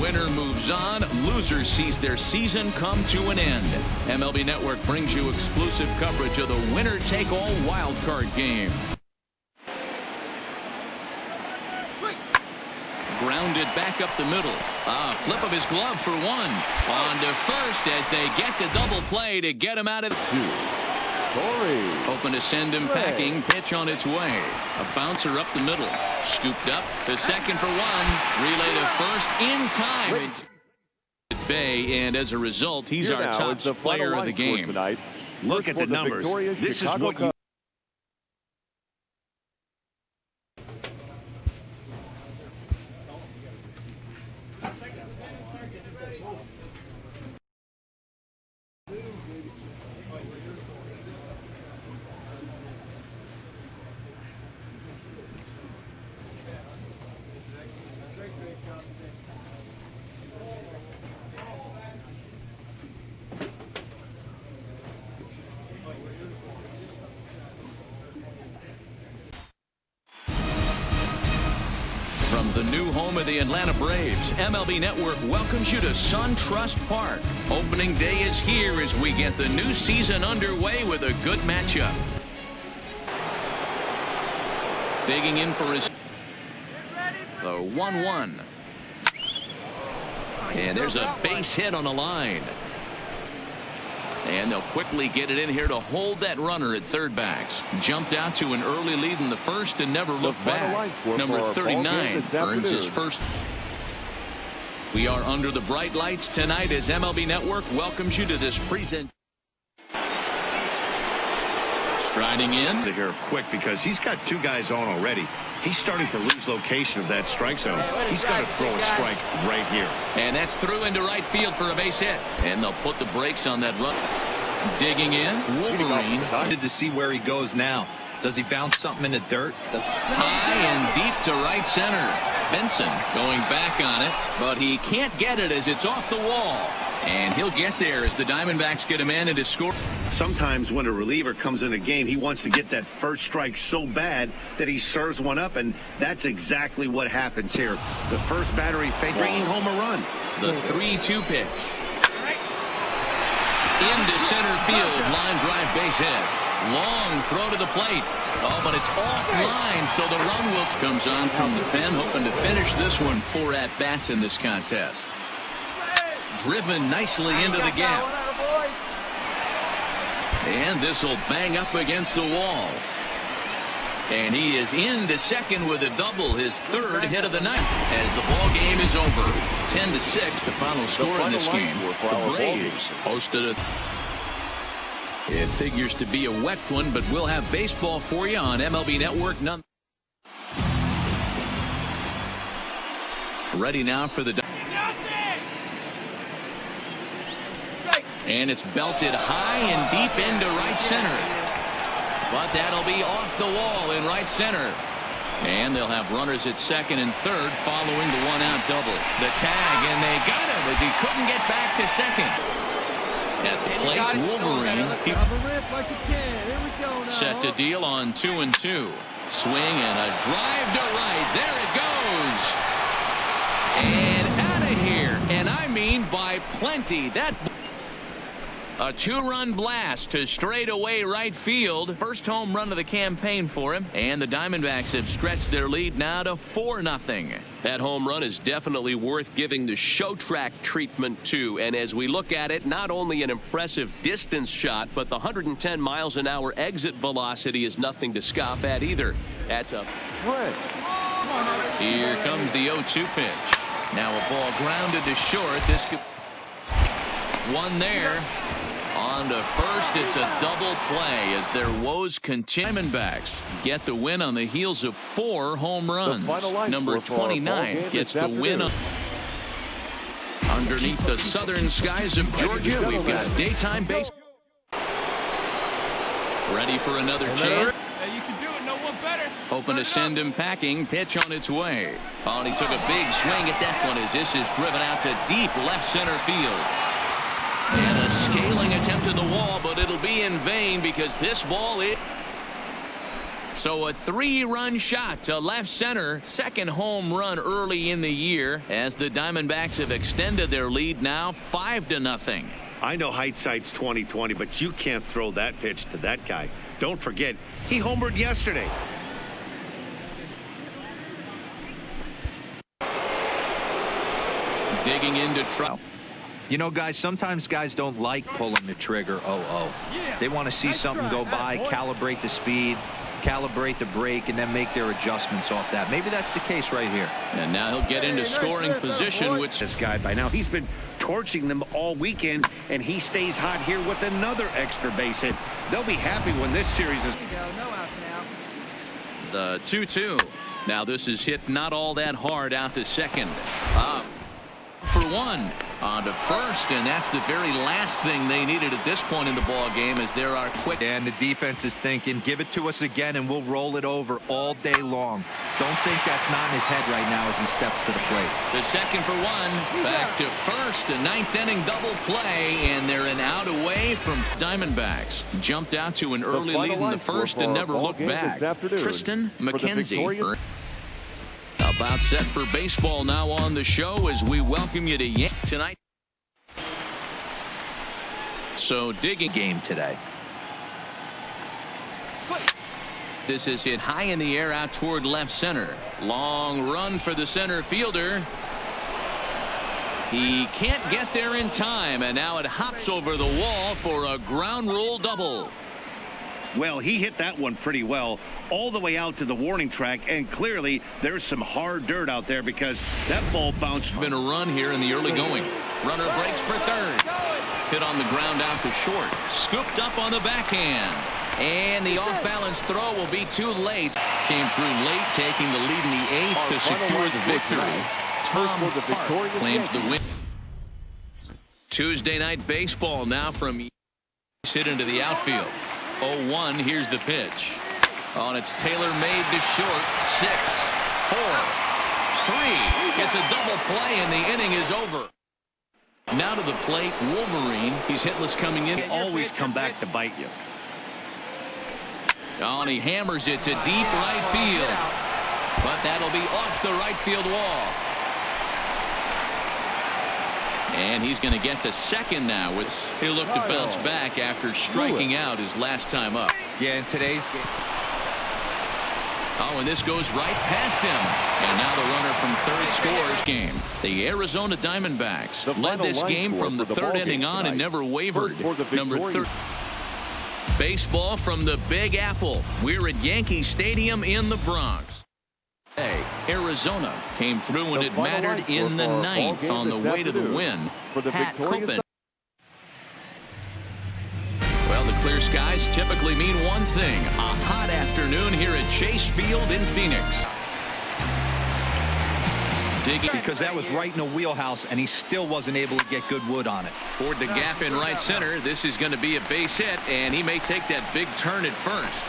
Winner moves on. Loser sees their season come to an end. MLB Network brings you exclusive coverage of the winner-take-all wild card game. Grounded back up the middle. Flip of his glove for one. On to first as they get the double play to get him out of the... Hoping to send him packing. Pitch on its way. A bouncer up the middle. Scooped up to second for one. Relay to first in time. Bay, and as a result, he's our top player of the game. Look at the numbers. This is what you... From the new home of the Atlanta Braves, MLB Network welcomes you to SunTrust Park. Opening day is here as we get the new season underway with a good matchup. Digging in for his... The 1-1. And there's a base hit on the line. And they'll quickly get it in here to hold that runner at third base. Jumped out to an early lead in the first and never looked back. Number 39 earns his first. We are under the bright lights tonight as MLB Network welcomes you to this present. Striding in. Here quick because he's got two guys on already. He's starting to lose location of that strike zone. He's got to throw a strike right here. And that's through into right field for a base hit. And they'll put the brakes on that run. Digging in, Wolverine. Good to see where he goes now. Does he bounce something in the dirt? High and deep to right center. Benson going back on it, but he can't get it as it's off the wall. And he'll get there as the Diamondbacks get a man in to score. Sometimes when a reliever comes in a game, he wants to get that first strike so bad that he serves one up, and that's exactly what happens here. The first battery fake, bringing home a run. The 3-2 pitch. Into center field, line drive base hit. Long throw to the plate. Oh, but it's offline, so the run will... Comes on from the pen, hoping to finish this one. 4 at-bats in this contest. Driven nicely into the gap. And this will bang up against the wall. And he is into second with a double, his third hit of the night. As the ball game is over, 10-6, the final score in this game. The Braves hosted a... It figures to be a wet one, but we'll have baseball for you on MLB Network. Ready now for the... And it's belted high and deep into right center. But that'll be off the wall in right center. And they'll have runners at second and third following the one-out double. The tag, and they got him as he couldn't get back to second. At the plate, Wolverine set to deal on 2-2. Swing and a drive to right. There it goes. And out of here. And I mean by plenty. That... A 2-run blast to straightaway right field. First home run of the campaign for him. And the Diamondbacks have stretched their lead now to 4-0. That home run is definitely worth giving the show track treatment to. And as we look at it, not only an impressive distance shot, but the 110 miles an hour exit velocity is nothing to scoff at either. That's a... Here comes the 0-2 pitch. Now a ball grounded to short. This could... One there. On to first, it's a double play as their woes continue. Diamondbacks get the win on the heels of 4 home runs. Number 29 gets the win. Underneath the southern skies of Georgia, we've got daytime baseball. Ready for another chance. You can do it, no one better. Hoping to send him packing. Pitch on its way. Oh, and he took a big swing at that one as this is driven out to deep left center field. And a scaling attempt at the wall, but it'll be in vain because this ball is... So a 3-run shot to left center. Second home run early in the year as the Diamondbacks have extended their lead now 5-0. I know hindsight's 20/20, but you can't throw that pitch to that guy. Don't forget, he homered yesterday. Digging into trouble. You know, guys, sometimes guys don't like pulling the trigger. They want to see something go by, calibrate the speed, calibrate the brake, and then make their adjustments off that. Maybe that's the case right here. And now he'll get into scoring position, which This guy by now, he's been torching them all weekend, and he stays hot here with another extra base hit. They'll be happy when this series is. the 2-2. Now this is hit not all that hard out to second. For one. On to first, and that's the very last thing they needed at this point in the ball game, as there are quick. And the defense is thinking, give it to us again and we'll roll it over all day long. Don't think that's not in his head right now as he steps to the plate. The second for one. Back to first. A 9th inning double play, and they're an out away from Diamondbacks. Jumped out to an early lead in the first and never looked back. Tristan McKenzie. About set for baseball now on the show as we welcome you to Yankee tonight. So digging Game today. This is hit high in the air out toward left center. Long run for the center fielder. He can't get there in time, and now it hops over the wall for a ground rule double. Well, he hit that one pretty well all the way out to the warning track, and clearly there's some hard dirt out there because that ball bounced. Been a run here in the early going. Runner breaks for third. Hit on the ground out to short. Scooped up on the backhand. And the off-balance throw will be too late. Came through late, taking the lead in the 8th to secure the victory. Tom Hart claims the win. Tuesday night baseball now from hit into the outfield. 0-1. Here's the pitch. On it's tailor-made to short. 6, 4, 3. It's a double play and the inning is over. Now to the plate, Wolverine. He's hitless coming in. Always come back to bite you. Oh, and he hammers it to deep right field. But that'll be off the right field wall. And he's going to get to second now. He'll look to bounce back after striking out his last time up. Yeah, in today's game. Oh, and this goes right past him. And now the runner from third scores game. The Arizona Diamondbacks led this game from the third inning on and never wavered. Number 30. Baseball from the Big Apple. We're at Yankee Stadium in the Bronx. Arizona came through when it mattered in the 9th on the way to the win. Pat Copen. Well, the clear skies typically mean one thing: a hot afternoon here at Chase Field in Phoenix. Because that was right in the wheelhouse, and he still wasn't able to get good wood on it. Toward the gap in right center. This is going to be a base hit, and he may take that big turn at first.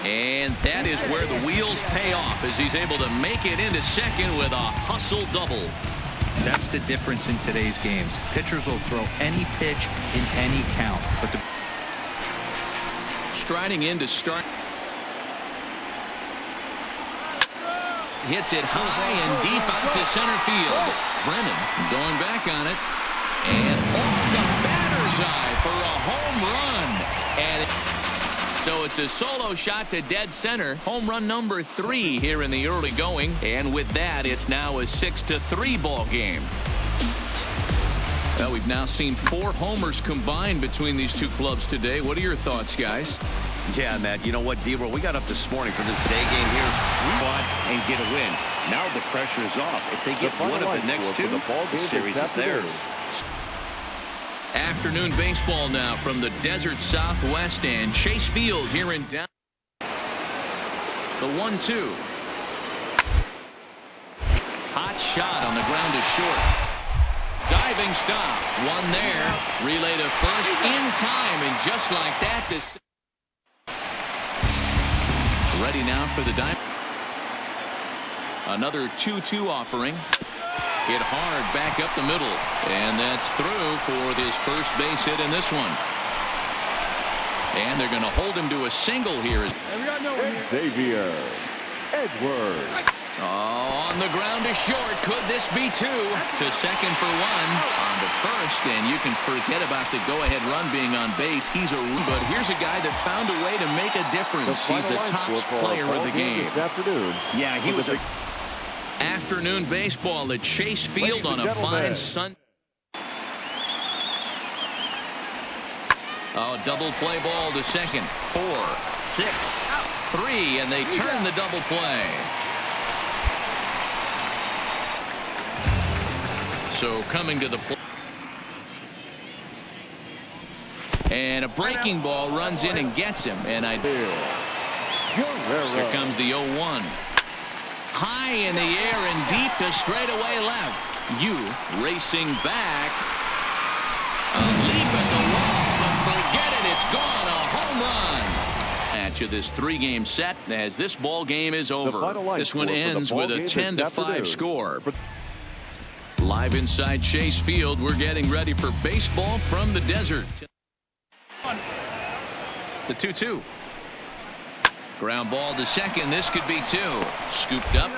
And that is where the wheels pay off, as he's able to make it into second with a hustle double. That's the difference in today's games. Pitchers will throw any pitch in any count. But striding in to start. Hits it high and deep out to center field. Brennan going back on it. And off the batter's eye for a home run. And so it's a solo shot to dead center. Home run number 3 here in the early going. And with that, it's now a 6-3 ball game. Well, we've now seen 4 homers combined between these two clubs today. What are your thoughts, guys? Yeah, Matt, you know what, D-Roll, we got up this morning for this day game here. We want and get a win. Now the pressure is off. If they get one of the next 2, the series is theirs. Afternoon baseball now from the desert Southwest and Chase Field here in down. The 1-2. Hot shot on the ground is short. Diving stop. One there. Relay to first in time, and just like that, this ready now for the Diamondbacks. Another 2-2 offering. Hit hard back up the middle, and that's through for his first base hit in this one. And they're going to hold him to a single here. Xavier Edwards. Oh, on the ground to short. Could this be two? To second for one. On to first, and you can forget about the go-ahead run being on base. He's a but here's a guy that found a way to make a difference. He's the top player of the game. This afternoon. Yeah, he was a Afternoon baseball at Chase Field on a fine Sunday. Oh, double play ball to second. 4, 6, 3, and they turn the double play. So coming to the plate. And a breaking ball runs in and gets him. And here comes the 0-1. High in the air and deep to straightaway left. You racing back. A leap at the wall, but forget it. It's gone. A home run. Match of this 3-game set as this ball game is over. This one ends with a 10-5 score. Live inside Chase Field, we're getting ready for baseball from the desert. The 2-2. Ground ball to second. This could be 2. Scooped up.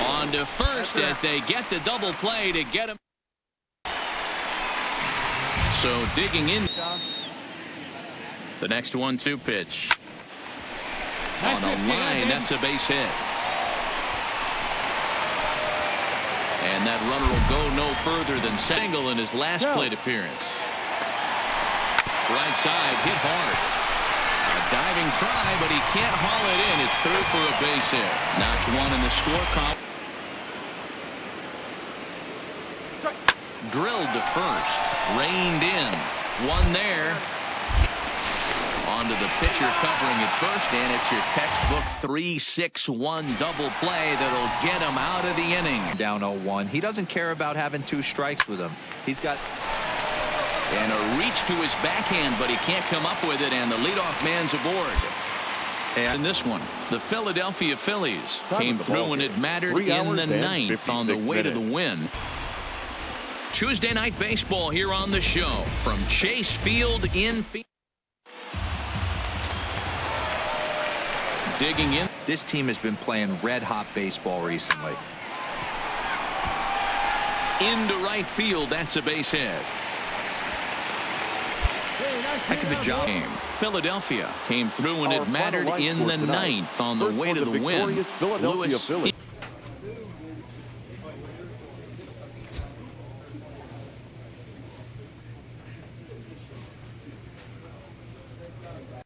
On to first as they get the double play to get him. So digging in. The next 1-2 pitch. On a line, that's a base hit. And that runner will go no further than single in his last plate appearance. Right side, hit hard. A diving try, but he can't haul it in. It's through for a base hit. Notch 1 in the score column. Drilled to first. Reined in. 1 there. Onto the pitcher covering at first, and it's your textbook 3-6-1 double play that'll get him out of the inning. Down 0-1. He doesn't care about having 2 strikes with him. He's got... And a reach to his backhand, but he can't come up with it, and the leadoff man's aboard. And in this one, the Philadelphia Phillies came through when it mattered in the 9th on the way to the win. Tuesday night baseball here on the show from Chase Field in Phoenix. Digging in. This team has been playing red-hot baseball recently. Into right field, that's a base hit. Heck of a job. Philadelphia came through when it mattered in the 9th on the way to the win. Lewis